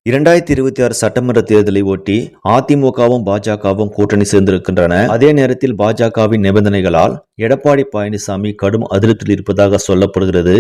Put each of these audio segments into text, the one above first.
2026 சட்டமன்ற தேர்தலை ஒட்டி அதிமுகவும் பாஜகவும் கூட்டணி சேர்ந்திருக்கின்றன. அதே நேரத்தில் பாஜகவின் நிபந்தனைகளால் எடப்பாடி பழனிசாமி கடும் அதிருப்தியில் இருப்பதாக சொல்லப்படுகிறது.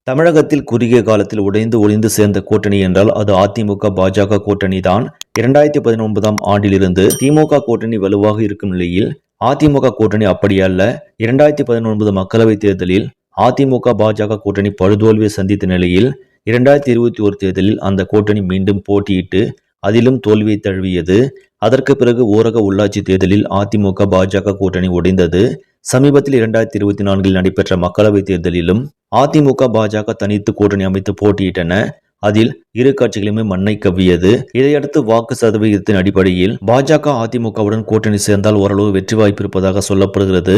தமிழகத்தில் குறுகிய காலத்தில் உடைந்து ஒளிந்து சேர்ந்த கூட்டணி என்றால் அது அதிமுக பாஜக கூட்டணி தான். 2019ஆம் ஆண்டிலிருந்து திமுக கூட்டணி வலுவாக இருக்கும் நிலையில் அதிமுக கூட்டணி அப்படியல்ல. 2019 மக்களவைத் தேர்தலில் அதிமுக பாஜக கூட்டணி படுதோல்வியை சந்தித்த நிலையில் 2021 தேர்தலில் அந்த கூட்டணி மீண்டும் போட்டியிட்டு அதிலும் தோல்வியை தழுவியது. அதற்கு பிறகு ஊரக உள்ளாட்சி தேர்தலில் அதிமுக பாஜக கூட்டணி உடைந்தது. சமீபத்தில் 2024 நடைபெற்ற மக்களவைத் தேர்தலிலும் அதிமுக பாஜக தனித்து கூட்டணி அமைத்து போட்டியிட்டன. அதில் இரு கட்சிகளுமே மண்ணை கவ்வியது. இதையடுத்து வாக்கு சதவீதத்தின் அடிப்படையில் பாஜக அதிமுகவுடன் கூட்டணி சேர்ந்தால் ஓரளவு வெற்றி வாய்ப்பு இருப்பதாக சொல்லப்படுகிறது.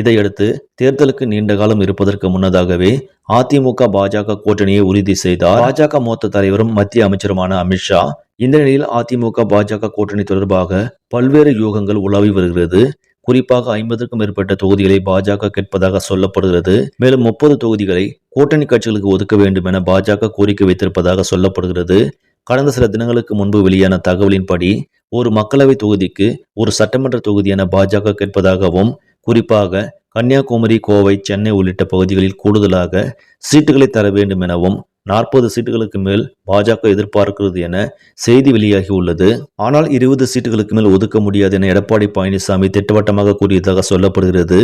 இதையடுத்து தேர்தலுக்கு நீண்ட காலம் இருப்பதற்கு முன்னதாகவே அதிமுக பாஜக கூட்டணியை உறுதி செய்தார் பாஜக மூத்த தலைவரும் மத்திய அமைச்சருமான அமித்ஷா. இந்த நிலையில் அதிமுக பாஜக கூட்டணி தொடர்பாக பல்வேறு யூகங்கள் உலாவி வருகிறது. குறிப்பாக 50க்கும் மேற்பட்ட தொகுதிகளை பாஜக கேட்பதாக சொல்லப்படுகிறது. மேலும் 30 தொகுதிகளை கூட்டணி கட்சிகளுக்கு ஒதுக்க வேண்டும் என பாஜக கோரிக்கை வைத்திருப்பதாக சொல்லப்படுகிறது. கடந்த சில தினங்களுக்கு முன்பு வெளியான தகவலின்படி ஒரு மக்களவை தொகுதிக்கு ஒரு சட்டமன்ற தொகுதி என பாஜக கேட்பதாகவும், குறிப்பாக கன்னியாகுமரி, கோவை, சென்னை உள்ளிட்ட பகுதிகளில் கூடுதலாக சீட்டுகளை தர வேண்டும் எனவும் 40 சீட்டுகளுக்கு மேல் பாஜக எதிர்பார்க்கிறது என செய்தி வெளியாகி உள்ளது. ஆனால் 20 சீட்டுகளுக்கு மேல் ஒதுக்க முடியாது என எடப்பாடி பழனிசாமி திட்டவட்டமாக கூறியதாக சொல்லப்படுகிறது.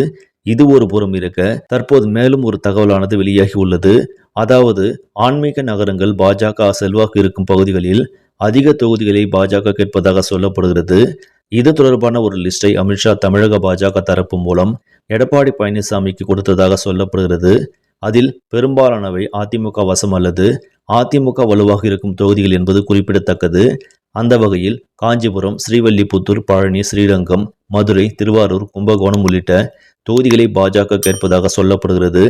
இது ஒரு புறம் இருக்க, தற்போது மேலும் ஒரு தகவலானது வெளியாகி உள்ளது. அதாவது ஆன்மீக நகரங்கள் பாஜக செல்வாக்கு இருக்கும் பகுதிகளில் அதிக தொகுதிகளை பாஜக கேட்பதாக சொல்லப்படுகிறது. இது தொடர்பான ஒரு லிஸ்டை அமித்ஷா தமிழக பாஜக தரப்பு மூலம் எடப்பாடி பழனிசாமிக்கு கொடுத்ததாக சொல்லப்படுகிறது. அதில் பெரும்பாலானவை அதிமுக வசம் அல்லது அதிமுக வலுவாக இருக்கும் தொகுதிகள் என்பது குறிப்பிடத்தக்கது. அந்த வகையில் காஞ்சிபுரம், ஸ்ரீவில்லிபுத்தூர், பழனி, ஸ்ரீரங்கம், மதுரை, திருவாரூர், கும்பகோணம் உள்ளிட்ட தொகுதிகளை பாஜக கேட்பதாக சொல்லப்படுகிறது.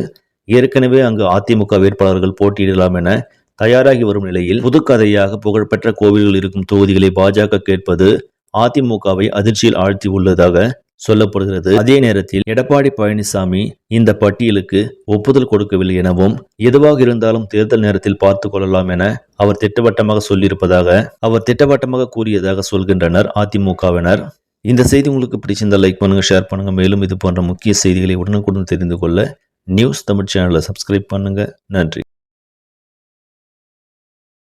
ஏற்கனவே அங்கு அதிமுக வேட்பாளர்கள் போட்டியிடலாம் என தயாராகி வரும் நிலையில் புதுக்கதையாக புகழ்பெற்ற கோவில்கள் இருக்கும் தொகுதிகளை பாஜக கேட்பது அதிமுகவை அதிர்ச்சியில் ஆழ்த்தி உள்ளதாக சொல்லப்படுகிறது. அதே நேரத்தில் எடப்பாடி பழனிசாமி இந்த பட்டியலுக்கு ஒப்புதல் கொடுக்கவில்லை எனவும், எதுவாக இருந்தாலும் தேர்தல் நேரத்தில் பார்த்து கொள்ளலாம் என அவர் திட்டவட்டமாக சொல்லியிருப்பதாக கூறியதாக சொல்கின்றனர் அதிமுகவினர். இந்த செய்தி உங்களுக்கு பிடிச்சிருந்தால் லைக் பண்ணுங்க, ஷேர் பண்ணுங்க. மேலும் இது போன்ற முக்கிய செய்திகளை உடனுக்குடன் தெரிந்து கொள்ள நியூஸ் தமிழ் சேனலை சப்ஸ்கிரைப் பண்ணுங்க. நன்றி.